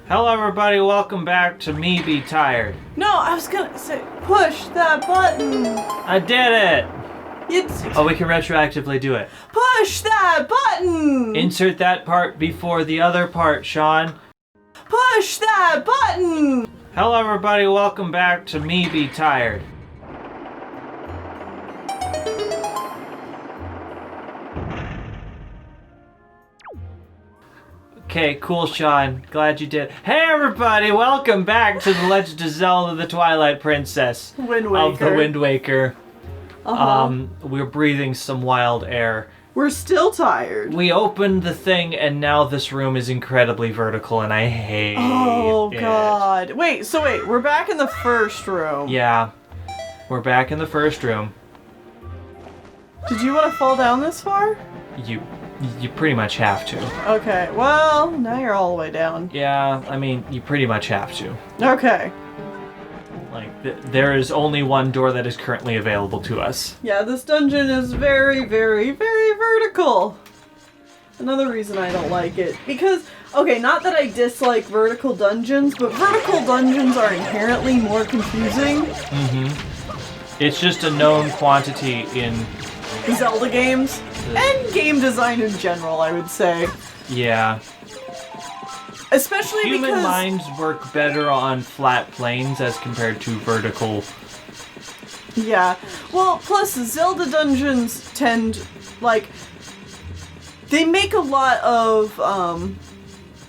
Hello everybody, welcome back to Me Be Tired. No, I was gonna say, push that button. I did it! Oh, we can retroactively do it. Push that button! Insert that part before the other part, Shawn. Push that button! Hello everybody, welcome back to Me Be Tired. Okay, cool, Shawn. Glad you did. Hey everybody, welcome back to The Legend of Zelda, the Twilight Princess. Wind Waker. Of the Wind Waker. Uh-huh. We're breathing some wild air. We're still tired. We opened the thing and now this room is incredibly vertical and I hate it. Oh god. Wait, we're back in the first room. Yeah. We're back in the first room. Did you want to fall down this far? You pretty much have to. Okay, well, now you're all the way down. Yeah, I mean, you pretty much have to. Okay. Like, there is only one door that is currently available to us. Yeah, this dungeon is very, very, very vertical. Another reason I don't like it. Because, okay, not that I dislike vertical dungeons, but vertical dungeons are inherently more confusing. Mm-hmm. It's just a known quantity in Zelda games. And game design in general, I would say. Yeah. Especially Human because minds work better on flat planes as compared to vertical. Yeah. Well, plus Zelda dungeons tend, like, they make a lot of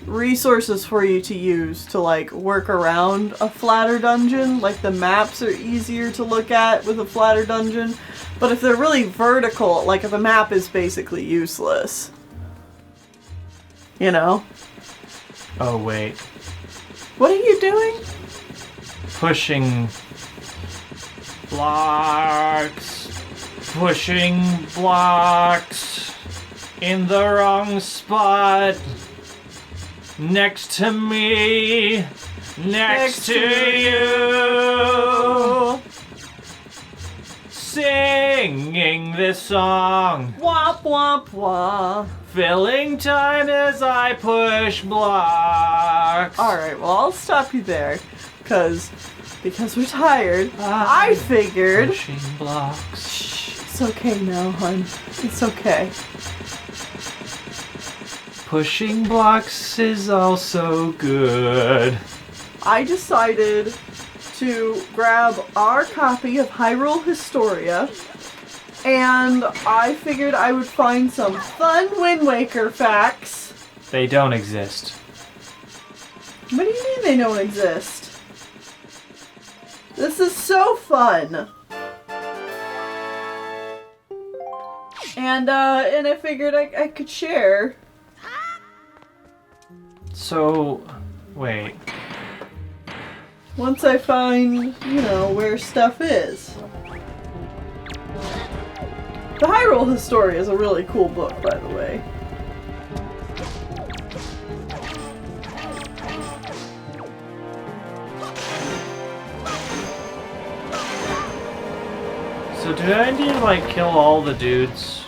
resources for you to use to, like, work around a flatter dungeon. Like, the maps are easier to look at with a flatter dungeon. But if they're really vertical, like, the map is basically useless. You know? Oh, wait. What are you doing? Pushing blocks. Pushing blocks in the wrong spot. Next to me. Next to you. Singing this song. Womp womp womp. Filling time as I push blocks. Alright, well, I'll stop you there. Because we're tired. I figured. Pushing blocks. Shh, it's okay now, hon. It's okay. Pushing blocks is also good. I decided to grab our copy of Hyrule Historia, and I figured I would find some fun Wind Waker facts. They don't exist. What do you mean they don't exist? This is so fun! And I figured I could share. So, wait. Once I find, you know, where stuff is. The Hyrule Historia is a really cool book, by the way. So do I need to, like, kill all the dudes?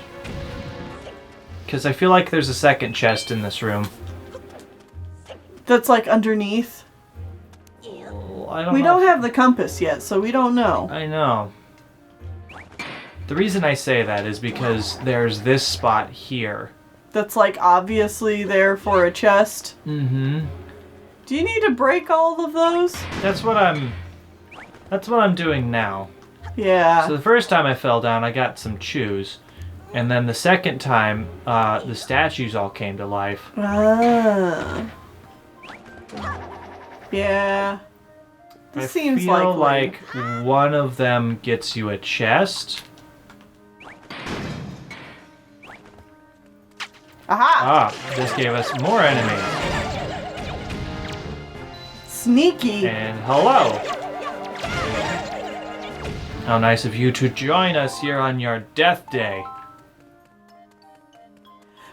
Because I feel like there's a second chest in this room. That's, like, underneath. We don't have the compass yet, so we don't know. I know. The reason I say that is because there's this spot here. That's, like, obviously there for a chest. Mm-hmm. Do you need to break all of those? That's what I'm doing now. Yeah. So the first time I fell down, I got some chews. And then the second time, the statues all came to life. Ah. Yeah. This seems I feel likely. like one of them gets you a chest. Aha! Ah, this gave us more enemies. Sneaky. And hello! How nice of you to join us here on your death day.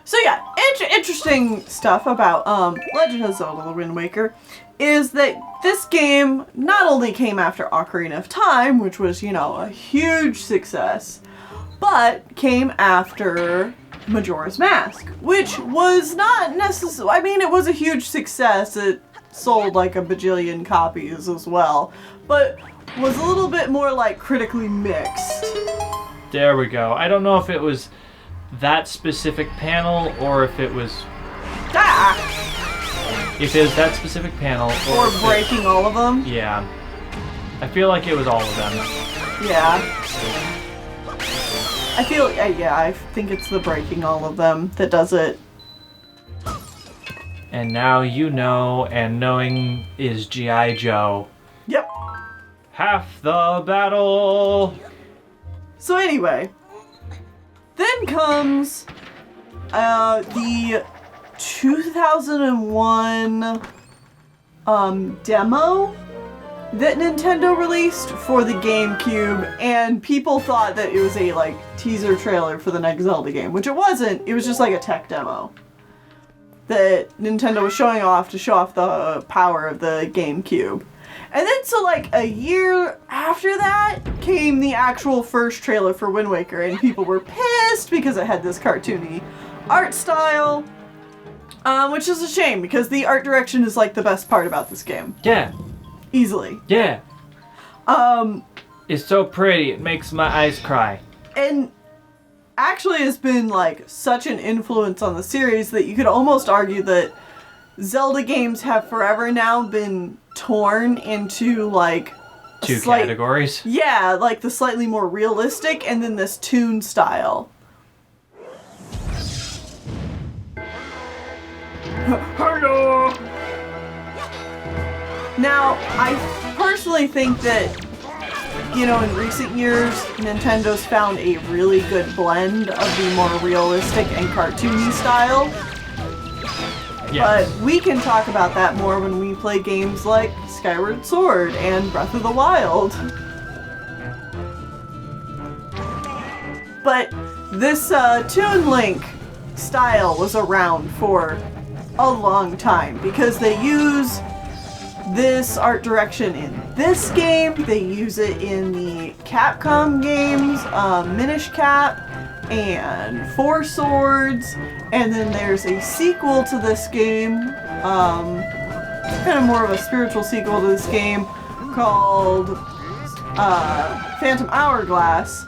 So yeah, interesting stuff about Legend of Zelda: The Wind Waker is that this game not only came after Ocarina of Time, which was, you know, a huge success, but came after Majora's Mask, which was not necessarily, I mean, it was a huge success. It sold like a bajillion copies as well, but was a little bit more like critically mixed. There we go. I don't know if it was that specific panel or if it was... If it was that specific panel or breaking all of them. Yeah. I feel like it was all of them. Yeah. I think it's the breaking all of them that does it. And now you know, and knowing is G.I. Joe. Yep. Half the battle! So anyway, then comes the 2001 demo that Nintendo released for the GameCube, and people thought that it was a like teaser trailer for the next Zelda game, which it wasn't. It was just like a tech demo that Nintendo was showing off to show off the power of the GameCube. And then so like a year after that came the actual first trailer for Wind Waker, and people were pissed because it had this cartoony art style, which is a shame because the art direction is like the best part about this game. Yeah. Easily. Yeah. It's so pretty, it makes my eyes cry. And actually has been like such an influence on the series that you could almost argue that Zelda games have forever now been torn into like two categories. Yeah, like the slightly more realistic and then this toon style. Hello. Now, I personally think that, you know, in recent years, Nintendo's found a really good blend of the more realistic and cartoony style. Yes. But we can talk about that more when we play games like Skyward Sword and Breath of the Wild. But this Toon Link style was around for a long time because they use this art direction in this game, they use it in the Capcom games, Minish Cap and Four Swords, and then there's a sequel to this game, kind of more of a spiritual sequel to this game, called Phantom Hourglass,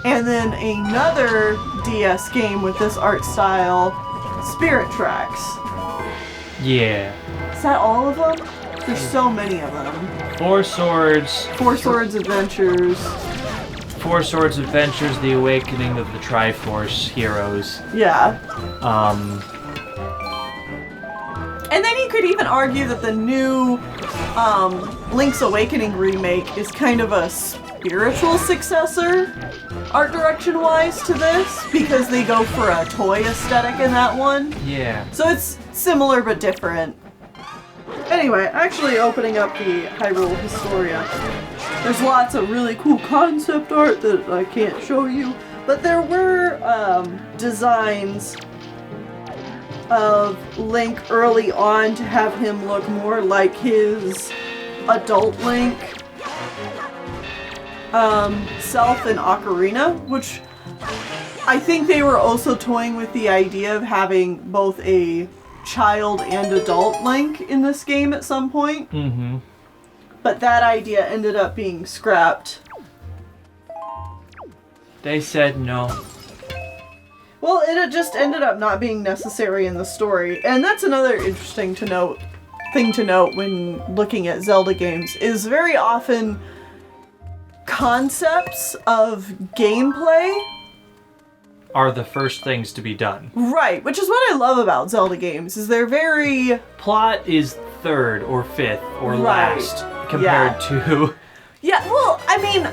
and then another DS game with this art style, Spirit Tracks. Yeah. Is that all of them? There's so many of them. Four Swords Adventures. Four Swords Adventures, The Awakening of the Triforce Heroes. Yeah. And then you could even argue that the new Link's Awakening remake is kind of a spiritual successor, art direction-wise, to this, because they go for a toy aesthetic in that one. Yeah. So it's similar but different. Anyway, actually opening up the Hyrule Historia, there's lots of really cool concept art that I can't show you, but there were designs of Link early on to have him look more like his adult Link self in Ocarina, which I think they were also toying with the idea of having both a child and adult Link in this game at some point. Mm-hmm. But that idea ended up being scrapped. They said no. Well, it just ended up not being necessary in the story. And that's another interesting thing to note when looking at Zelda games, is very often concepts of gameplay are the first things to be done. Right, which is what I love about Zelda games, is they're very... Plot is third or fifth or Right. last compared to... Yeah, well, I mean,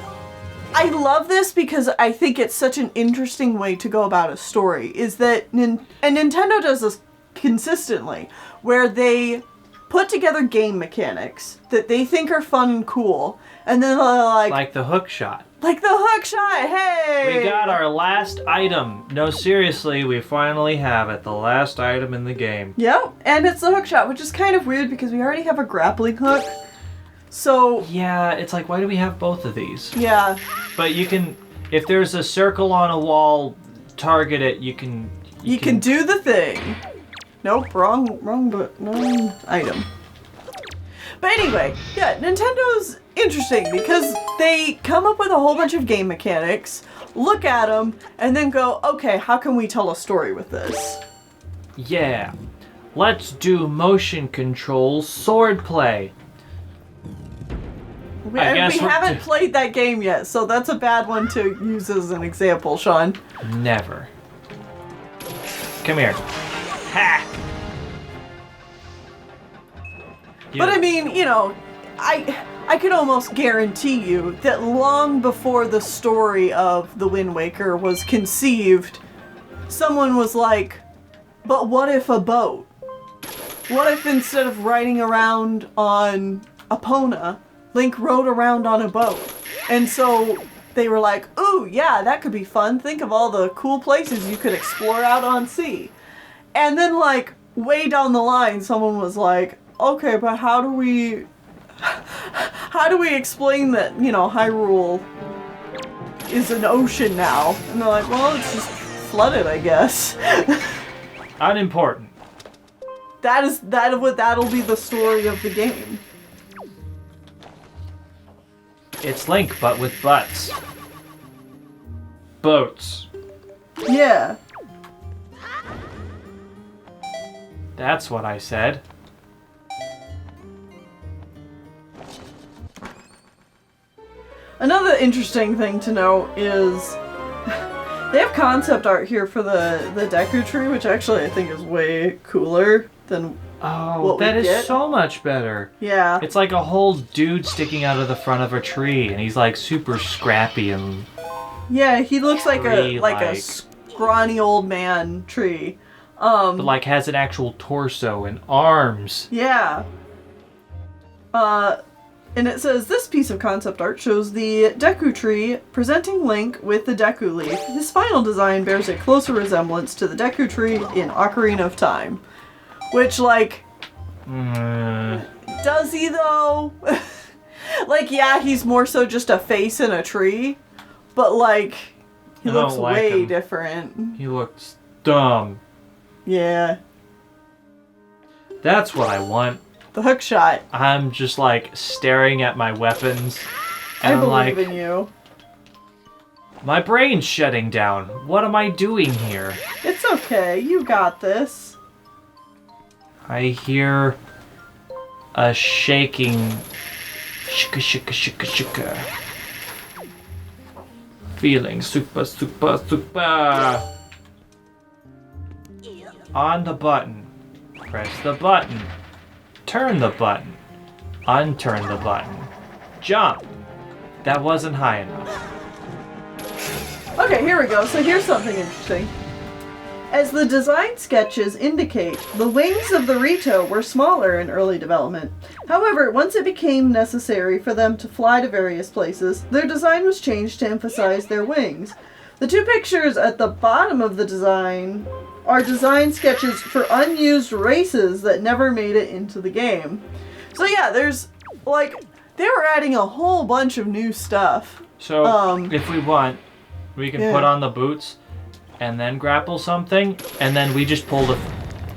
I love this because I think it's such an interesting way to go about a story, is that, and Nintendo does this consistently, where they put together game mechanics that they think are fun and cool, and then they're like the hook shot. Like the hook shot, hey! We got our last item. No, seriously, we finally have it. The last item in the game. Yep, and it's the hook shot, which is kind of weird because we already have a grappling hook. So... Yeah, it's like, why do we have both of these? Yeah. But you can, if there's a circle on a wall, target it, you can do the thing. Nope, wrong item. But anyway, yeah, Nintendo's interesting because they come up with a whole bunch of game mechanics, look at them, and then go, okay, how can we tell a story with this? Yeah. Let's do motion control swordplay. We haven't played that game yet, so that's a bad one to use as an example, Shawn. Never. Come here. Ha! But I mean, you know, I could almost guarantee you that long before the story of The Wind Waker was conceived, someone was like, but what if a boat? What if instead of riding around on Epona, Link rode around on a boat? And so they were like, ooh, yeah, that could be fun. Think of all the cool places you could explore out on sea. And then, like, way down the line, someone was like, okay, but how do we explain that, you know, Hyrule is an ocean now? And they're like, well, it's just flooded, I guess. Unimportant. That'll be the story of the game. It's Link, but with butts. Boats. Yeah. That's what I said. Another interesting thing to note is they have concept art here for the Deku Tree, which actually I think is way cooler than what that we is get. so much better. Yeah. It's like a whole dude sticking out of the front of a tree, and he's like super scrappy and Yeah, he looks like a Tree-like. scrawny old man tree. but like has an actual torso and arms. Yeah. And it says, this piece of concept art shows the Deku Tree presenting Link with the Deku Leaf. His final design bears a closer resemblance to the Deku Tree in Ocarina of Time. Which, like, does he though? Like, yeah, he's more so just a face in a tree, but like, he looks like way him. different. He looks dumb. Yeah. That's what I want. The hook shot. I'm just like staring at my weapons, I and I'm believe like, in you. my brain's shutting down. What am I doing here? It's okay, you got this. I hear a shaking. Shika shika shika shika. Feeling super super super. On the button. Press the button. Turn the button. Unturn the button. Jump. That wasn't high enough. Okay, here we go. So here's something interesting. As the design sketches indicate, the wings of the Rito were smaller in early development. However, once it became necessary for them to fly to various places, their design was changed to emphasize their wings. The two pictures at the bottom of the design are design sketches for unused races that never made it into the game. So yeah, there's, like, they were adding a whole bunch of new stuff. So, if we want, we can yeah. put on the boots and then grapple something, and then we just pull the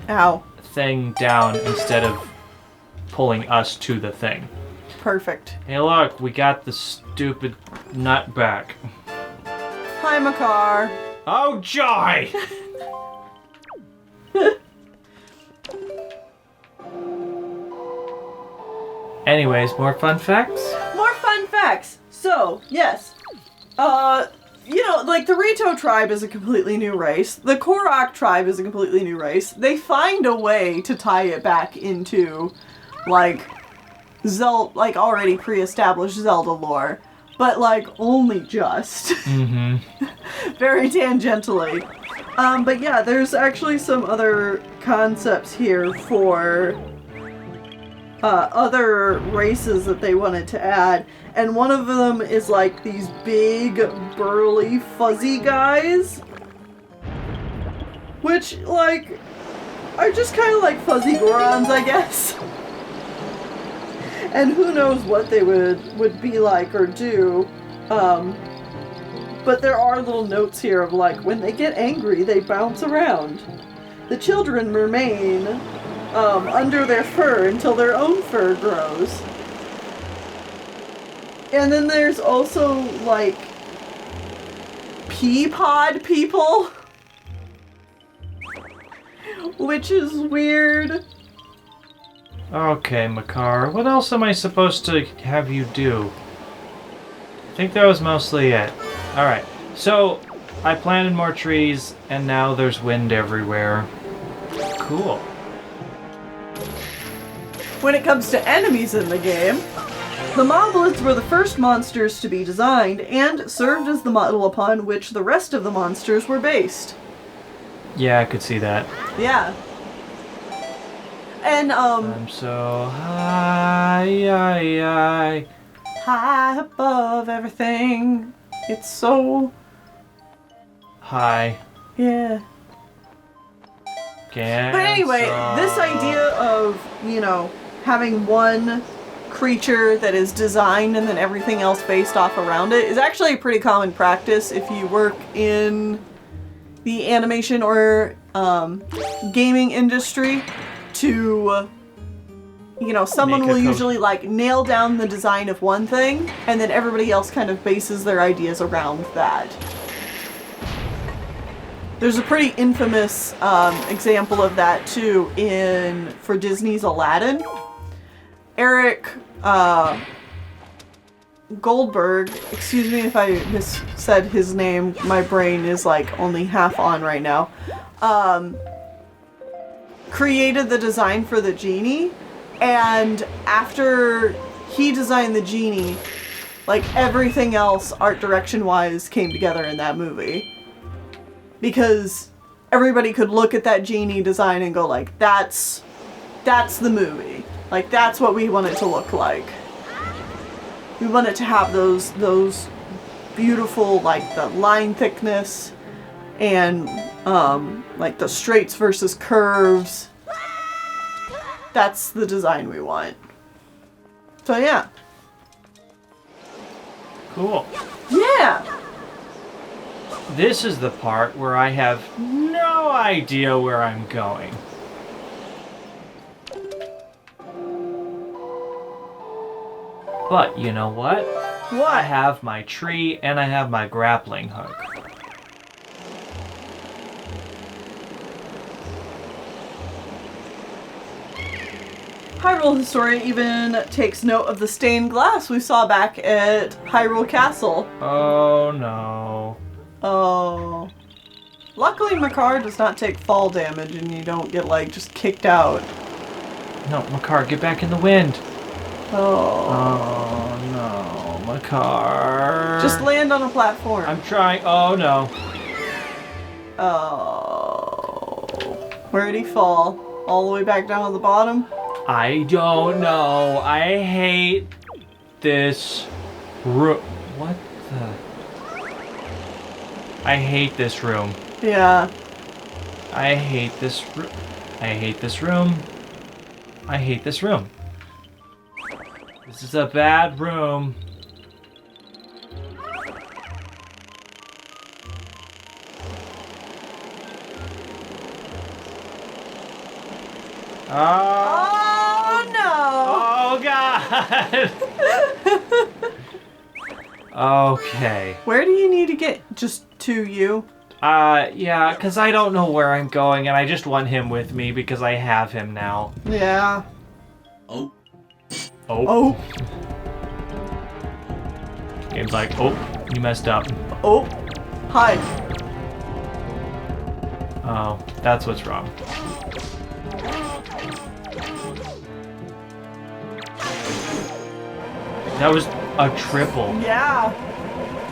Ow. thing down instead of pulling us to the thing. Perfect. Hey look, we got the stupid nut back. Hi, Makar. Oh, joy! Anyways, more fun facts? More fun facts. So, yes. You know, like, the Rito tribe is a completely new race. The Korok tribe is a completely new race. They find a way to tie it back into, like, already pre-established Zelda lore. But, like, only just. Mm-hmm. Very tangentially. But yeah, there's actually some other concepts here for other races that they wanted to add. And one of them is like these big, burly, fuzzy guys. Which, like, are just kind of like fuzzy Gorons, I guess. And who knows what they would be like or do. But there are little notes here of like, when they get angry, they bounce around. The children remain under their fur until their own fur grows. And then there's also, like, pea pod people, which is weird. Okay, Makar, what else am I supposed to have you do? I think that was mostly it. Alright, so I planted more trees, and now there's wind everywhere. Cool. When it comes to enemies in the game, the moblins were the first monsters to be designed and served as the model upon which the rest of the monsters were based. Yeah, I could see that. Yeah. And, I'm so high, high above everything. It's so... high. Yeah. Can't But anyway, this stop. idea of, you know, having one creature that is designed and then everything else based off around it is actually a pretty common practice if you work in the animation or gaming industry. To, you know, someone Make a will co- usually like nail down the design of one thing and then everybody else kind of bases their ideas around that. There's a pretty infamous example of that too for Disney's Aladdin. Eric Goldberg, excuse me if I said his name, my brain is like only half on right now, created the design for the genie, and after he designed the genie, like everything else art direction wise came together in that movie. Because everybody could look at that genie design and go like, that's the movie. Like, that's what we want it to look like. We want it to have those beautiful, like, the line thickness and, like, the straights versus curves. That's the design we want. So, yeah. Cool. Yeah! This is the part where I have no idea where I'm going. But you know what? I What? have my tree and I have my grappling hook. Hyrule Historia even takes note of the stained glass we saw back at Hyrule Castle. Oh no. Oh. Luckily, Makar does not take fall damage and you don't get, like, just kicked out. No, Makar, get back in the wind. Oh. Oh no, Makar. Just land on a platform. I'm trying. Oh no. Oh. Where'd he fall? All the way back down to the bottom? I don't know. I hate this room. What the? I hate this room. Yeah. I hate this room. I hate this room. I hate this room. This is a bad room. Oh no! Oh God! Okay. Where do you need to get? Just to you? Yeah, because I don't know where I'm going, and I just want him with me because I have him now. Yeah. Oh. Oh. Game's like, oh, you messed up. Oh. Hide. Oh, that's what's wrong. That was a triple. Yeah.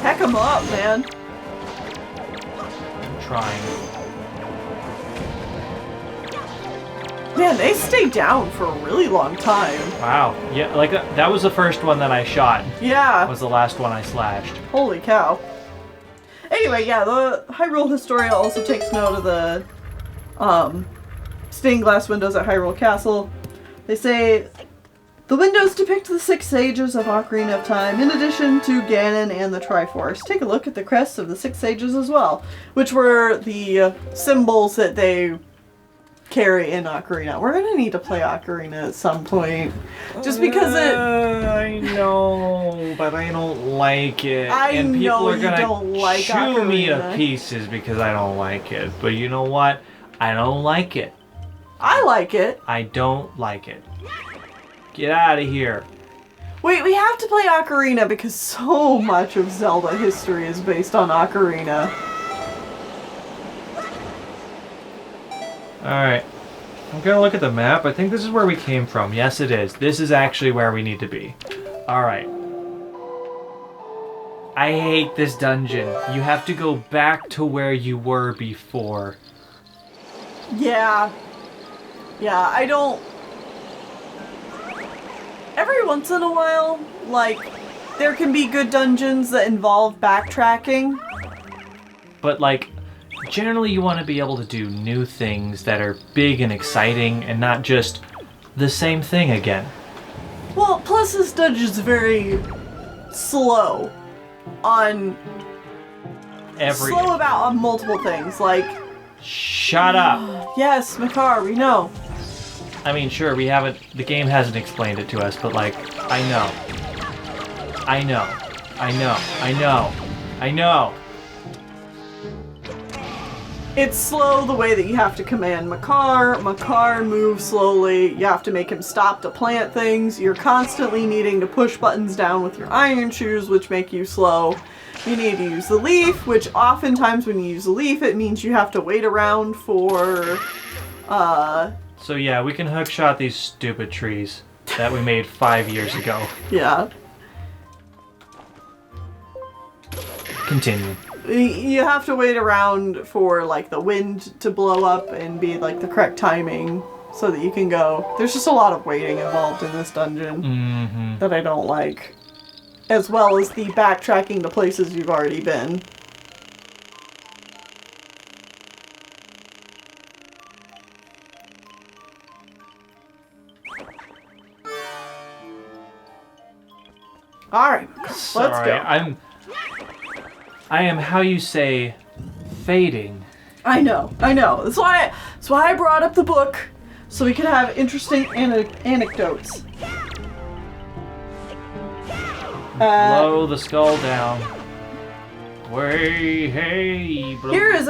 Heck 'em up, man. I'm trying. Man, they stay down for a really long time. Wow. Yeah, like that was the first one that I shot. Yeah. Was the last one I slashed. Holy cow. Anyway, yeah, the Hyrule Historia also takes note of the stained glass windows at Hyrule Castle. They say, the windows depict the 6 sages of Ocarina of Time, in addition to Ganon and the Triforce. Take a look at the crests of the 6 sages as well, which were the symbols that they carry in Ocarina. We're gonna need to play Ocarina at some point. Just because I know, but I don't like it. and people know are gonna don't like chew Ocarina. Me to pieces because I don't like it. But you know what? I don't like it. I like it. I don't like it. Get out of here. Wait, we have to play Ocarina because so much of Zelda history is based on Ocarina. Alright. I'm gonna look at the map. I think this is where we came from. Yes, it is. This is actually where we need to be. Alright. I hate this dungeon. You have to go back to where you were before. Yeah. Yeah, I don't... Every once in a while, like, there can be good dungeons that involve backtracking. But, like, generally you want to be able to do new things that are big and exciting and not just the same thing again. Well, plus this dungeon's very slow on... Slow about on multiple things, like... Shut up! Yes, Makar, we know. I mean, sure, we haven't... The game hasn't explained it to us, but, like, I know. I know. I know. I know. I know. It's slow the way that you have to command Makar. Makar moves slowly. You have to make him stop to plant things. You're constantly needing to push buttons down with your iron shoes, which make you slow. You need to use the leaf, which oftentimes when you use the leaf, it means you have to wait around for, So yeah, we can hookshot these stupid trees that we made 5 years ago. Yeah. Continue. You have to wait around for, like, the wind to blow up and be, like, the correct timing so that you can go. There's just a lot of waiting involved in this dungeon that I don't like. As well as the backtracking to places you've already been. Alright, let's go. I am how you say fading. I know. That's why I brought up the book, so we could have interesting anecdotes. Blow the skull down. Way, hey, blow. Here is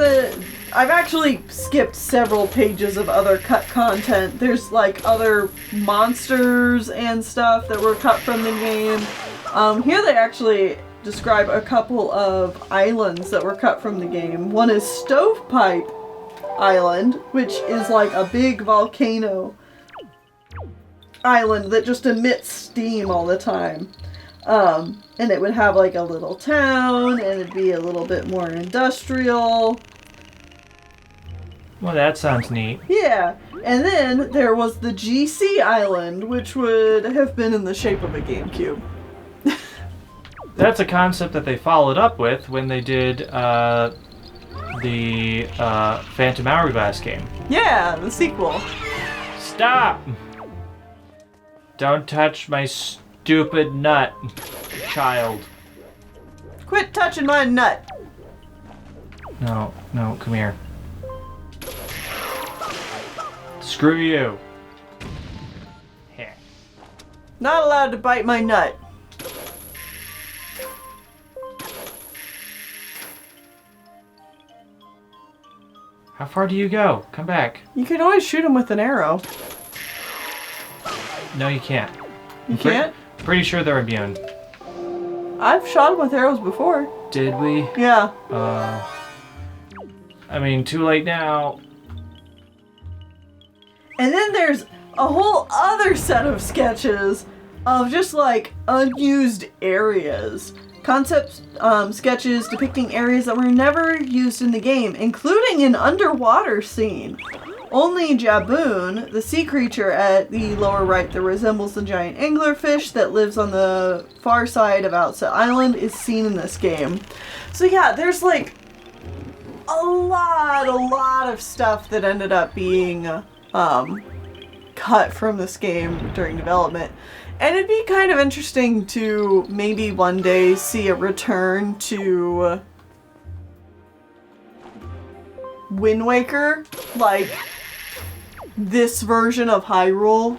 I've actually skipped several pages of other cut content. There's like other monsters and stuff that were cut from the game. Here they actually describe a couple of islands that were cut from the game. One is Stovepipe Island, which is like a big volcano island that just emits steam all the time. And it would have like a little town, and it'd be a little bit more industrial. Well, that sounds neat. Yeah, and then there was the GC Island, which would have been in the shape of a GameCube. That's a concept that they followed up with when they did the Phantom Hourglass game. Yeah, the sequel. Stop! Don't touch my stupid nut, child. Quit touching my nut. No, come here. Screw you. Here. Not allowed to bite my nut. How far do you go? Come back. You can always shoot him with an arrow. No, you can't. You can't? Pretty sure they're immune. I've shot him with arrows before. Did we? Yeah. I mean, too late now. And then there's a whole other set of sketches of just like unused areas. Concept sketches depicting areas that were never used in the game, including an underwater scene. Only Jaboon, the sea creature at the lower right that resembles the giant anglerfish that lives on the far side of Outset Island, is seen in this game. So yeah, there's like a lot of stuff that ended up being cut from this game during development. And it'd be kind of interesting to maybe one day see a return to Wind Waker. Like, this version of Hyrule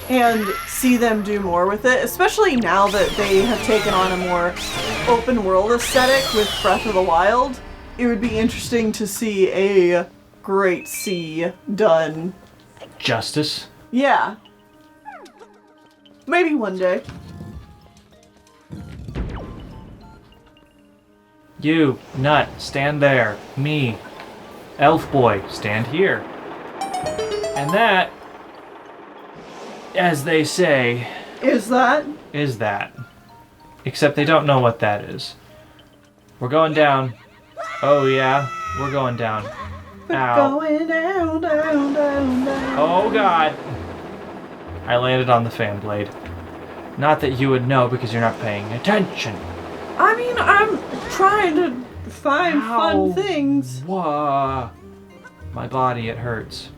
and see them do more with it, especially now that they have taken on a more open world aesthetic with Breath of the Wild. It would be interesting to see a Great Sea done. Justice? Yeah. Maybe one day. You, nut, stand there. Me, elf boy, stand here. And that, as they say... Is that? Is that. Except they don't know what that is. We're going down. Oh yeah, we're going down. Ow. Going down, down, down, down. Oh god. I landed on the fan blade. Not that you would know because you're not paying attention. I mean, I'm trying to find fun things. Whoa. My body, it hurts.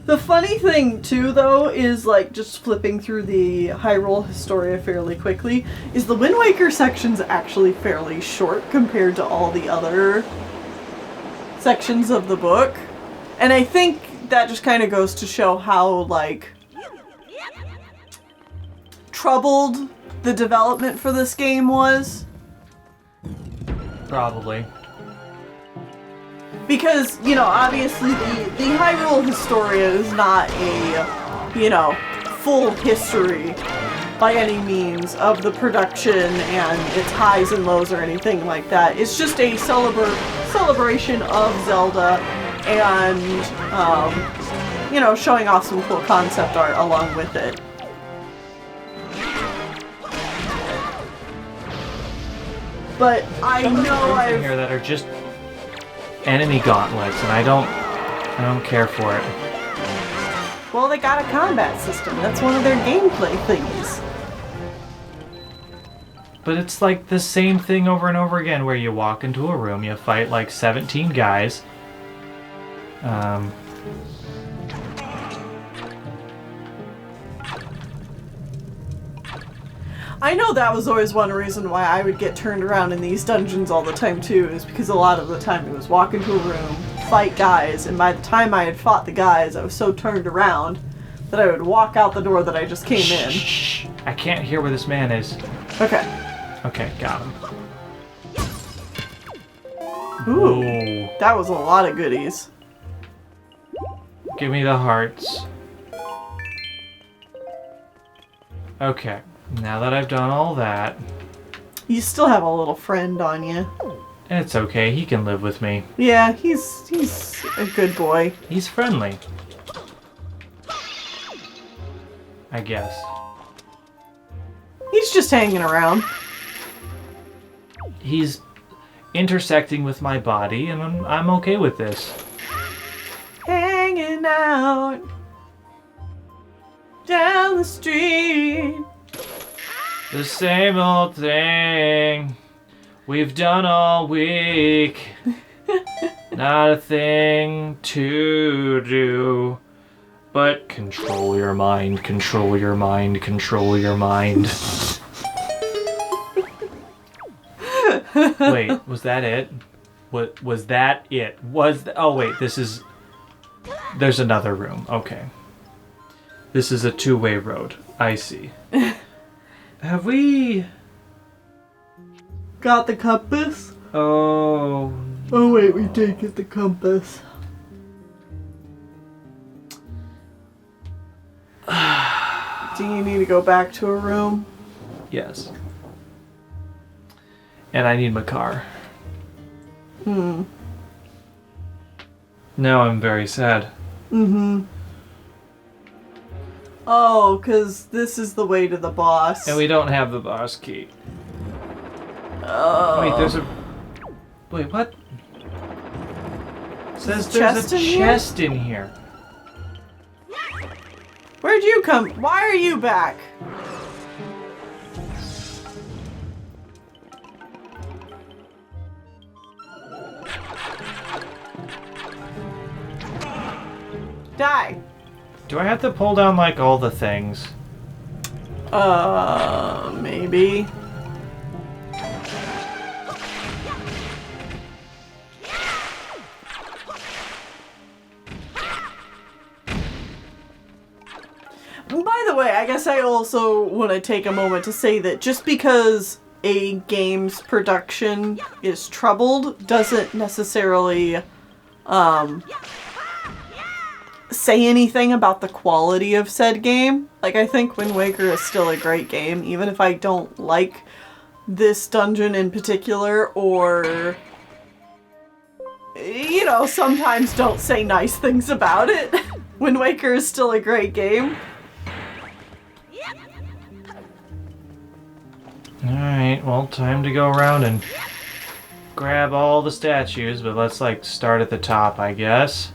The funny thing, too, though, is, like, just flipping through the Hyrule Historia fairly quickly, is the Wind Waker section's actually fairly short compared to all the other sections of the book. And I think that just kind of goes to show how, like, troubled the development for this game was. Probably. Because, you know, obviously the Hyrule Historia is not a, you know, full history by any means of the production and its highs and lows or anything like that. It's just a celebration of Zelda and, you know, showing off some cool concept art along with it. But I know I've... here that are just enemy gauntlets, and I don't care for it. Well, they got a combat system. That's one of their gameplay things. But it's like the same thing over and over again, where you walk into a room, you fight like 17 guys. I know that was always one reason why I would get turned around in these dungeons all the time too, is because a lot of the time it was walk into a room, fight guys, and by the time I had fought the guys, I was so turned around that I would walk out the door that I just came in. Shh. I can't hear where this man is. Okay. Okay, got him. Ooh, Ooh. that was a lot of goodies. Give me the hearts. Okay, now that I've done all that... You still have a little friend on you. It's okay, he can live with me. Yeah, he's a good boy. He's friendly. I guess. He's just hanging around. He's intersecting with my body, and I'm okay with this. Hanging out down the street. The same old thing we've done all week. Not a thing to do, but control your mind, control your mind, control your mind. Wait, was that it? What was that it? Oh wait, there's another room. Okay. This is a two-way road. I see. Have we got the compass? Oh wait, we did get the compass. Do you need to go back to a room? yes. And I need my car. Now I'm very sad. Oh, 'cause this is the way to the boss. And we don't have the boss key. Oh. Wait, Wait, what? It says There's there's a chest in here. Where'd you come? Why are you back? Die. Do I have to pull down like all the things? Maybe. By the way, I guess I also want to take a moment to say that just because a game's production is troubled doesn't necessarily say anything about the quality of said game. Like, I think Wind Waker is still a great game, even if I don't like this dungeon in particular, or, you know, sometimes don't say nice things about it. Wind Waker is still a great game. Alright, well, time to go around and grab all the statues, but let's, like, start at the top, I guess.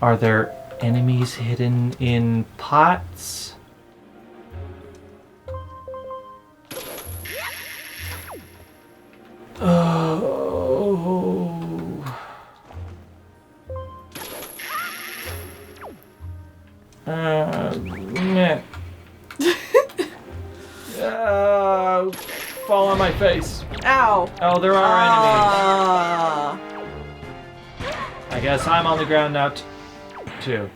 Are there enemies hidden in pots? Oh. Meh. Fall on my face. Ow. Oh, there are enemies. I guess I'm on the ground now, too.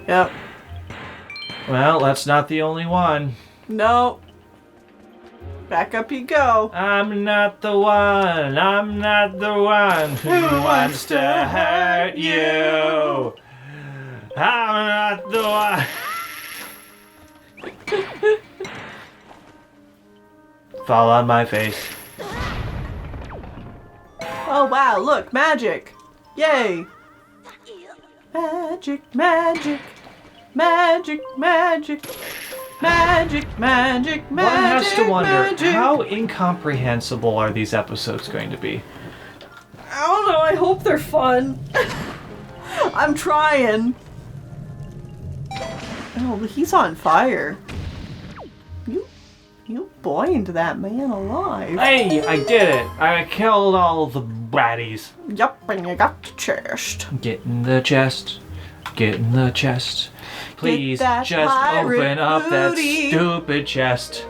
Yep. Well, that's not the only one. No. Back up you go. I'm not the one. I'm not the one who wants to hurt you. I'm not the one. Fall on my face. Oh wow, look, magic. Yay. Magic, magic. Magic, magic. Magic, magic, magic. One has to wonder, magic. how incomprehensible are these episodes going to be? I don't know, I hope they're fun. I'm trying. Oh, he's on fire. You boined that man alive. Hey, I did it! I killed all the baddies. Yup, and you got the chest. Get in the chest. Get in the chest. Please, that just pirate open up that booty. stupid chest.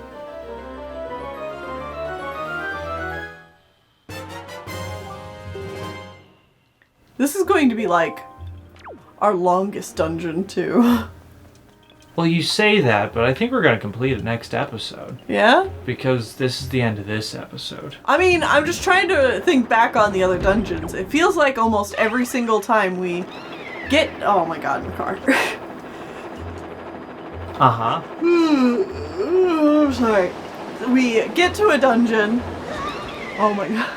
This is going to be like our longest dungeon too. Well, you say that, but I think we're going to complete it next episode. Yeah? Because this is the end of this episode. I mean, I'm just trying to think back on the other dungeons. It feels like almost every single time we get... Oh my god, my car. Uh-huh. I'm sorry. We get to a dungeon. Oh my god.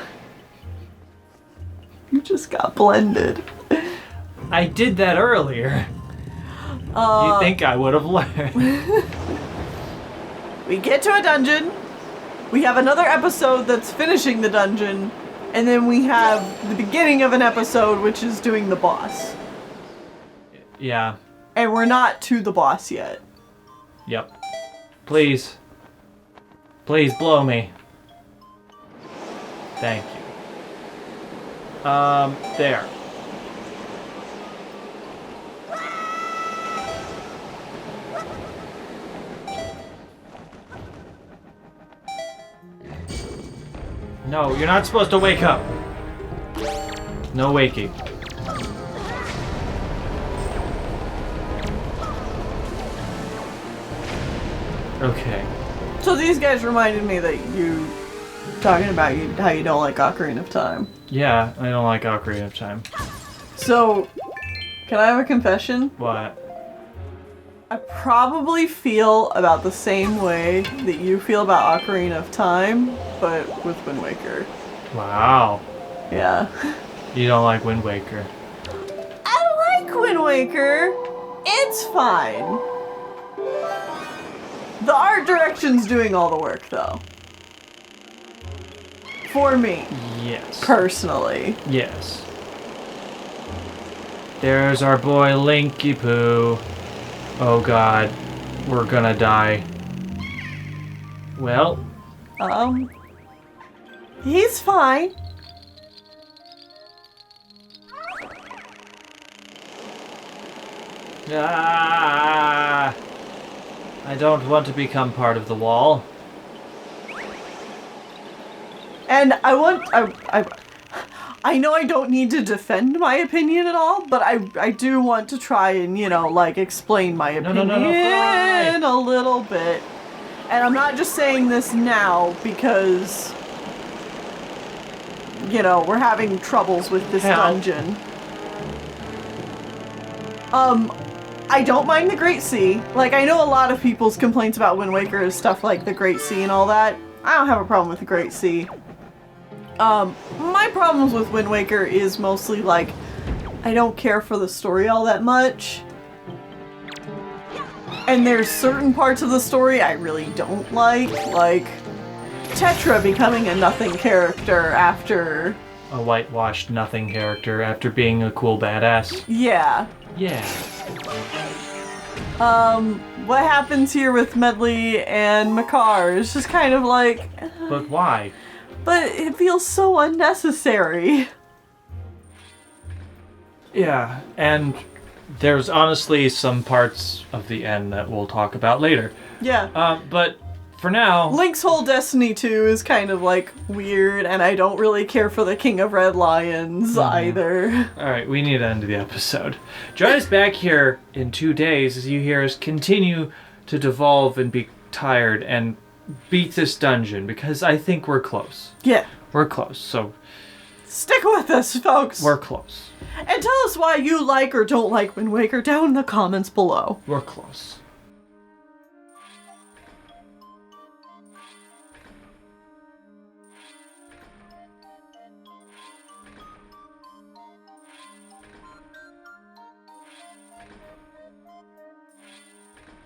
You just got blended. I did that earlier. You think I would have learned. We get to a dungeon. We have another episode that's finishing the dungeon. And then we have the beginning of an episode which is doing the boss. Yeah. And we're not to the boss yet. Yep. Please. Please blow me. Thank you. There. No, you're not supposed to wake up. No waking. Okay. So these guys reminded me that you talking about how you don't like Ocarina of Time. Yeah, I don't like Ocarina of Time. So, can I have a confession? What? I probably feel about the same way that you feel about Ocarina of Time, but with Wind Waker. Wow. Yeah. You don't like Wind Waker. I like Wind Waker. It's fine. The art direction's doing all the work, though. For me. Yes. Personally. Yes. There's our boy Linky Poo. Oh god, we're gonna die. Well, He's fine. I don't want to become part of the wall. And I I know I don't need to defend my opinion at all, but I do want to try and, like, explain my opinion a little bit. And I'm not just saying this now because, we're having troubles with this dungeon. I don't mind the Great Sea. Like, I know a lot of people's complaints about Wind Waker is stuff like the Great Sea and all that. I don't have a problem with the Great Sea. My problems with Wind Waker is mostly, like, I don't care for the story all that much. And there's certain parts of the story I really don't like Tetra becoming a nothing character after... A whitewashed nothing character after being a cool badass. Yeah. Yeah. What happens here with Medley and Makar is just kind of like... But why? But it feels so unnecessary. Yeah, and there's honestly some parts of the end that we'll talk about later. Yeah. But for now... Link's whole Destiny 2 is kind of, like, weird, and I don't really care for the King of Red Lions either. Alright, we need to end the episode. Join us back here in 2 days as you hear us continue to devolve and be tired and beat this dungeon, because I think we're close. Yeah. We're close, so... Stick with us, folks! We're close. And tell us why you like or don't like Wind Waker down in the comments below. We're close.